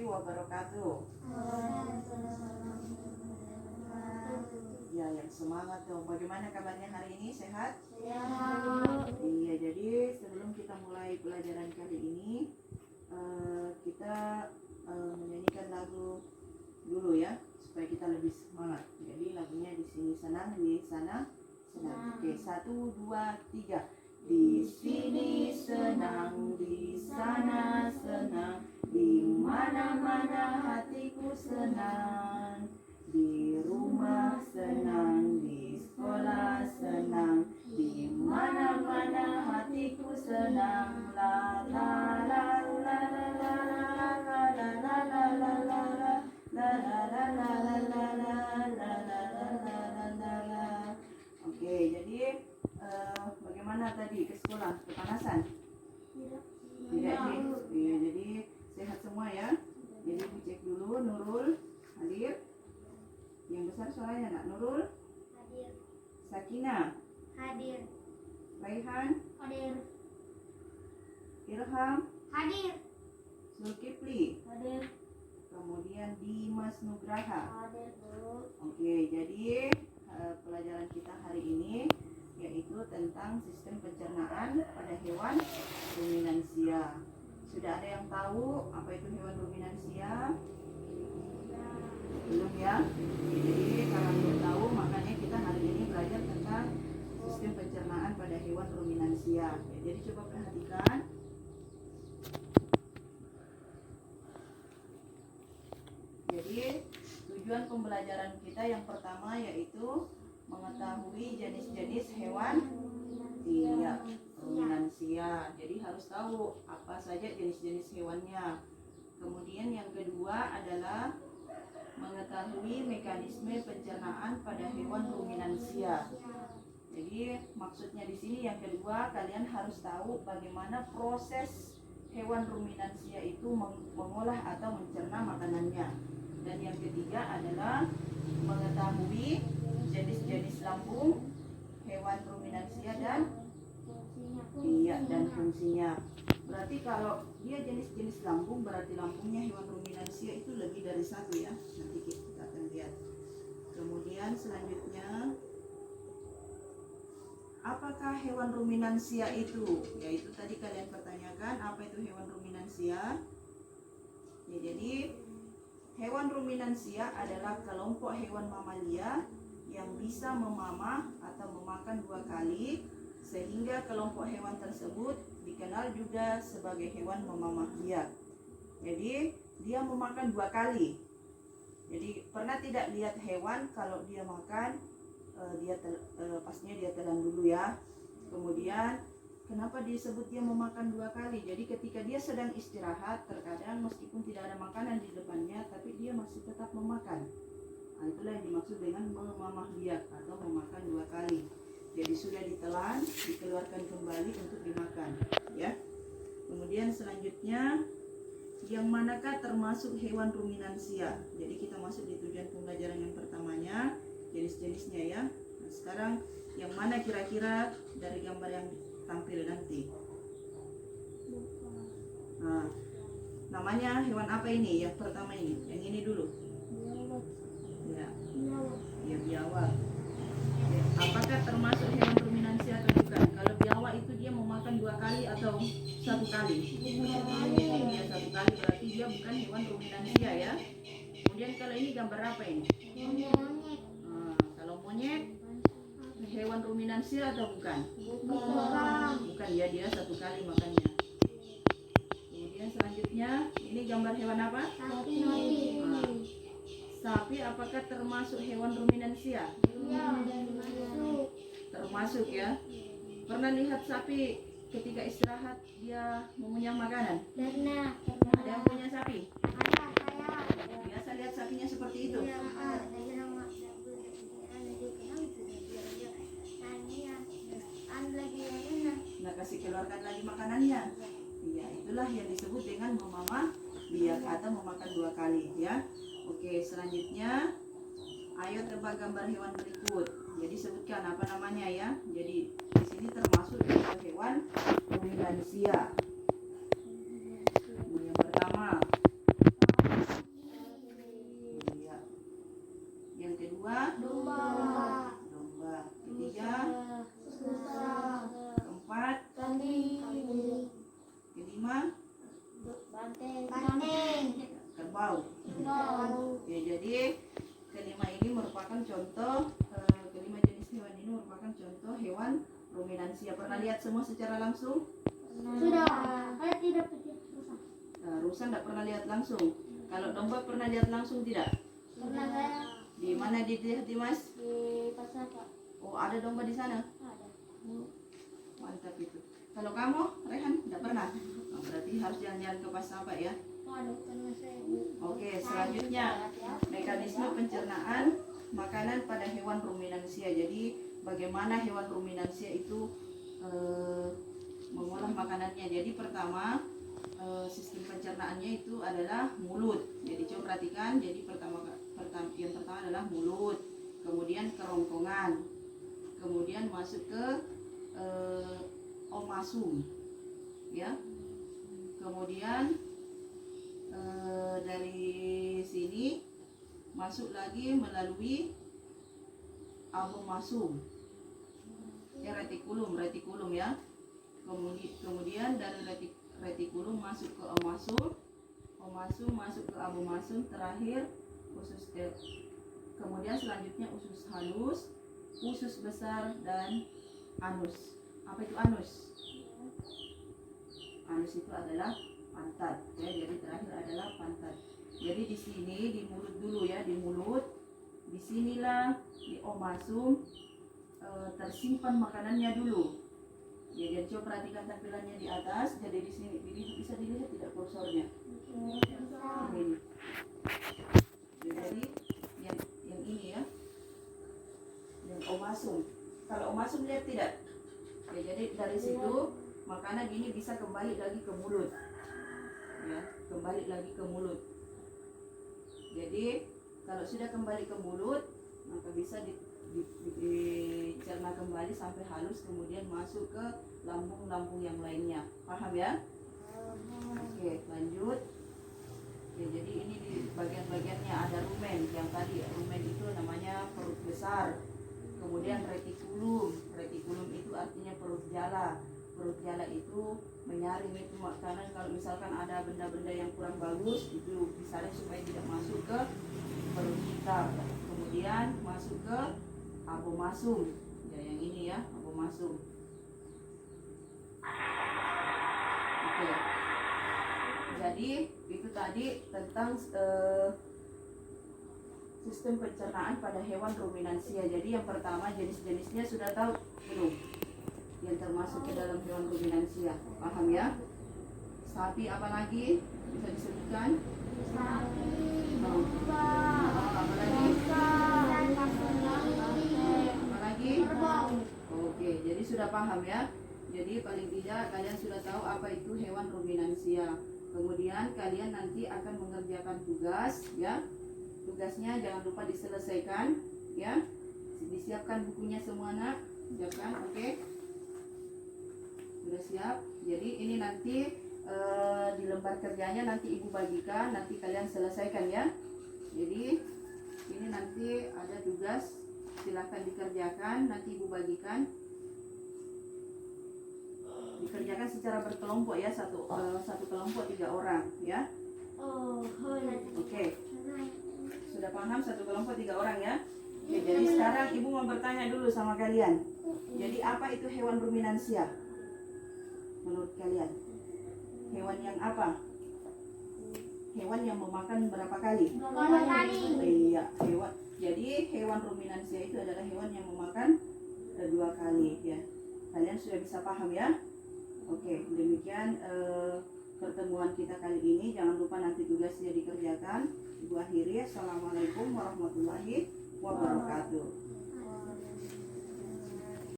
warahmatullahi wabarakatuh. Ya, yang semangat dong. Bagaimana kabarnya hari ini? Sehat? Sehat. Iya, jadi sebelum kita mulai pelajaran kali ini, kita menyanyikan lagu dulu ya, supaya kita lebih semangat. Jadi lagunya di sini senang, di sana senang. Oke, 1, 2, 3. Di sini senang, di sana senang, di mana-mana hatiku senang. Di rumah senang, di sekolah senang, di mana-mana hatiku senang. La la la la la la la la la la la la la. La la la la la la la la la la la la. Oke, jadi bagaimana tadi ke sekolah? Kepanasan? Tidak sih. Iya, jadi sehat semua ya. Jadi dicek dulu. Nurul hadir. Yang besar suaranya nak. Nurul Hadir. Sakina Hadir. Raihan Hadir. Ilham Hadir. Zulkifli, Hadir. kemudian Dimas Nugraha. Hadir, Bu. Oke, jadi pelajaran kita hari ini yaitu tentang sistem pencernaan pada hewan ruminansia. Sudah ada yang tahu apa itu hewan ruminansia? Belum ya? Jadi kalau belum tahu, makanya kita hari ini belajar tentang sistem pencernaan pada hewan ruminansia. Ya, jadi coba perhatikan. Jadi tujuan pembelajaran kita yang pertama yaitu mengetahui jenis-jenis hewan ruminansia. Jadi harus tahu apa saja jenis-jenis hewannya. Kemudian yang kedua adalah mengetahui mekanisme pencernaan pada hewan ruminansia. Jadi maksudnya di sini yang kedua, kalian harus tahu bagaimana proses hewan ruminansia itu mengolah atau mencerna makanannya. Dan yang ketiga adalah mengetahui jenis-jenis lambung hewan ruminansia dan fungsinya. Berarti kalau dia jenis-jenis lambung, berarti lambungnya hewan ruminansia itu lebih dari satu ya. Nanti kita akan lihat. Kemudian selanjutnya, apakah hewan ruminansia itu? Yaitu tadi kalian pertanyakan apa itu hewan ruminansia. Ya, jadi hewan ruminansia adalah kelompok hewan mamalia yang bisa memamah atau memakan 2 kali, sehingga kelompok hewan tersebut dikenal juga sebagai hewan memamah biak. Jadi dia memakan 2 kali. Jadi pernah tidak lihat hewan kalau dia makan pastinya dia telan dulu ya. Kemudian kenapa disebut dia memakan 2 kali? Jadi ketika dia sedang istirahat, terkadang meskipun tidak ada makanan di depannya, tapi dia masih tetap memakan. Nah, itulah yang dimaksud dengan memamah biak atau memakan 2 kali. Jadi sudah ditelan, dikeluarkan kembali untuk dimakan, ya. Kemudian selanjutnya, yang manakah termasuk hewan ruminansia? Jadi kita masuk di tujuan pembelajaran yang pertamanya, jenis-jenisnya ya. Nah, sekarang yang mana kira-kira dari gambar yang tampil nanti? Nah, namanya hewan apa ini? Yang pertama ini, yang ini dulu. Ya, ya biawak. Ya, apakah termasuk hewan ruminansia atau bukan? Kalau biawak itu dia memakan 2 kali atau 1 kali? Ya, 1 kali, berarti dia bukan hewan ruminansia ya. Kemudian kalau ini gambar apa ini? Nah, kalau monyet hewan ruminansia atau bukan? Bukan ya, dia 1 kali makannya. Kemudian selanjutnya ini gambar hewan apa? Nah, sapi apakah termasuk hewan ruminansia? Termasuk ya. Pernah lihat sapi ketika istirahat dia mengunyah makanan? Ada yang punya sapi? Biasa lihat sapinya seperti itu. Nggak kasih keluarkan lagi makanannya. Iya, itulah yang disebut dengan memamah biak atau memakan 2 kali ya. Oke, selanjutnya ayo tebak gambar hewan berikut. Jadi sebutkan apa namanya ya. Jadi di sini termasuk hewan ruminansia. Yang pertama kelima Banteng. kerbau. Ya, jadi kelima ini merupakan contoh kelima jenis hewan ini merupakan contoh hewan ruminansia. Pernah lihat semua secara langsung? Sudah. Saya tidak punya rusak. Rusa tidak pernah lihat langsung. Kalau domba pernah lihat langsung tidak? Pernah saya Di mana dilihat Dimas? di pasar Pak. Oh, ada domba di sana. Ada. Mantap itu. Kalau kamu, Rehan, tidak pernah. Oh, berarti harus jalan-jalan ke pasar Pak ya. Ada karena saya. Oke, selanjutnya mekanisme pencernaan makanan pada hewan ruminansia. Jadi bagaimana hewan ruminansia itu mengolah makanannya. Jadi pertama sistem pencernaannya itu adalah mulut. Jadi coba perhatikan. Jadi yang pertama adalah mulut, kemudian kerongkongan, kemudian masuk ke omasum, ya. Kemudian dari sini masuk lagi melalui abomasum, ya, retikulum ya. Kemudian dari retikulum masuk ke omasum masuk ke abomasum, terakhir usus kemudian selanjutnya usus halus, usus besar, dan anus. Apa itu anus? Anus itu adalah pantat, ya. Jadi terakhir adalah pantat. Jadi di sini di mulut dulu ya, di mulut. Disinilah di omasum tersimpan makanannya dulu. Ya, jadi coba perhatikan tampilannya di atas. Jadi di sini bisa dilihat tidak kursornya? Ini. Ya, jadi yang ini ya, yang omasum. Kalau omasum lihat tidak? Ya, jadi dari situ makanan ini bisa kembali lagi ke mulut. Ya, kembali lagi ke mulut. Jadi kalau sudah kembali ke mulut, maka bisa dicerna kembali sampai halus, kemudian masuk ke lambung-lambung yang lainnya. Paham ya? Oke, lanjut. Ya, jadi ini di bagian-bagiannya ada rumen. Yang tadi rumen itu namanya perut besar. Kemudian retikulum. Retikulum itu artinya perut jala. Perut jala itu menyaring itu makanan. Kalau misalkan ada benda-benda yang kurang bagus, itu disaring supaya tidak masuk ke perut kita. Kemudian masuk ke abomasum. Ya, yang ini ya, abomasum. Oke. Jadi itu tadi tentang sistem pencernaan pada hewan ruminansia. Jadi yang pertama jenis-jenisnya sudah tahu belum? Yang termasuk ke dalam hewan ruminansia. Paham ya? Sapi apa lagi? Bisa disebutkan? Sapi, domba, apa lagi? Apa lagi? kerbau. Oke, jadi sudah paham ya? Jadi paling tidak kalian sudah tahu apa itu hewan ruminansia. Kemudian kalian nanti akan mengerjakan tugas ya. Tugasnya jangan lupa diselesaikan ya. Disiapkan bukunya semua nak. Siapkan, oke. Sudah siap. Jadi ini nanti di lembar kerjanya nanti ibu bagikan, nanti kalian selesaikan ya. Jadi ini nanti ada tugas, silahkan dikerjakan, nanti ibu bagikan. Dikerjakan secara berkelompok ya, satu kelompok 3 orang ya. Oke. Sudah paham, satu kelompok 3 orang ya. Oke, jadi sekarang ibu mau bertanya dulu sama kalian. Jadi apa itu hewan ruminansia? Menurut kalian? Hewan yang apa? Hewan yang memakan berapa kali? 2 kali. Iya, hewan. Jadi hewan ruminansia itu adalah hewan yang memakan 2 kali ya. Kalian sudah bisa paham ya? Oke, demikian pertemuan kita kali ini. Jangan lupa nanti tugasnya dikerjakan. Ibu akhiri. Assalamualaikum warahmatullahi wabarakatuh.